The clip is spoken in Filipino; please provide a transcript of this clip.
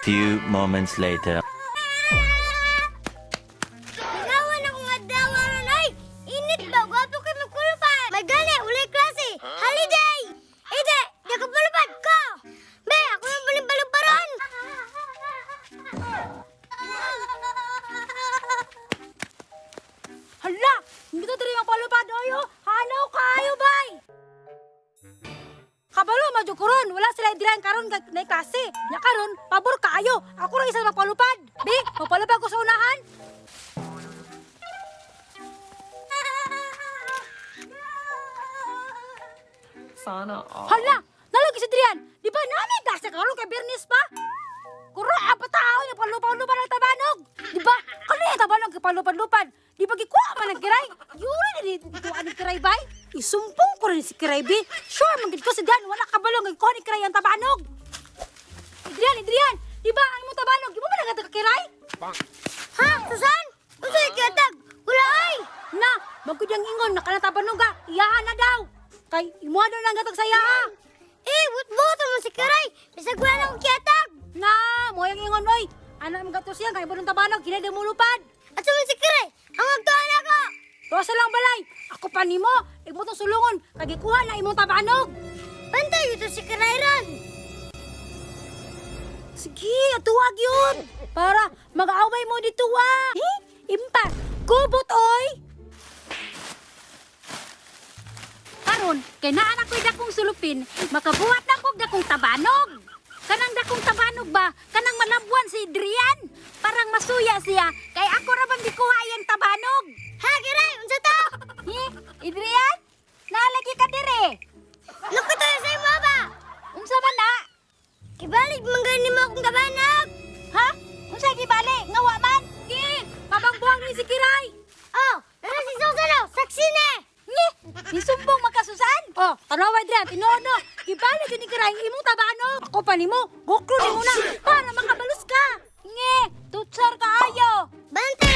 Few moments later. Nagawan ako nga dawaran ay! Init ba? Gwapo kayo magkulupad! May gani! Ulay klase! Holiday! Ede! Di ako palupad ko! Be! Ako yung balimbalumparan! Hala! Hindi to diri magpalupad oyo. Hanaw kayo bay. Kabalo madyo kuron, wala sila diran karon na klase. Nya karon, pabor kaayo. Ako ra isa magpalupad. Bi, magpalupad ko sa unahan. Sana all. Hala! Nalagi si Drian. Di ba namin klase karon kay Bernice pa? Kuro apa tao ni palupad-lupad ang tabanog. Di ba? Kani tabanog kay palupad-lupad. Di ba gikuha man ang kiray? Yuri na dito ang kiray bay. Isumpong ko rin si kiray bi. Sure man gid ko si Dan wala kabalong kay kuha ni kiray ang tabanog. Adrian, di ba ang mo tabanog? Di mo man nagata ka kiray? Ha? Susan? Usoy kiatag! Wala ay! Na, magkud yang ingon nakanatabanog ka. Iyahan na daw. Kay imo ano lang gatag sa iyaha. Eh, wut-wut mo si Karay! Bisag wala na akong kiatag! Na, mo yang ingon oy. Ana ang gatos yan kay budong tabanog kinay mulupad. At suman si Karay! Ang agtuhan ako! Rosa lang balay. Ako pa nimo, imo tong sulungon kay gikuha na imong tabanog. Pantay ito si Karay ron! Sige, atuwag yun. Para mag-away mo dito wa. Impa, kubot oy. Karon, kay naanak ko'y dakong sulupin, makabuhat na kog dakong tabanog. Kanang dakong tabanog ba? Kanang malabuan si Adrian. Parang masuya siya, kay ako ra bang gikuha yung tabanog. Ha, Karay! Unsa to? Adrian, nalagi ka dire. Lukot tayo sa imo ba? Unsa man na? Ibalik manggani mo akong kabanag! Ha? Unsa gibali? Ngawa man? Gi, mabangbuang ni si Kiray. Oh, ano si Susano? Saksi na! Ni, nisumbong makasusan. Oh, tanaway diyan, tinuod no. Gibali jud ni Kiray imong tabano. Ako pa nimo, gokro nimo na para makabalus ka. Nge, tutsar kaayo. Bante!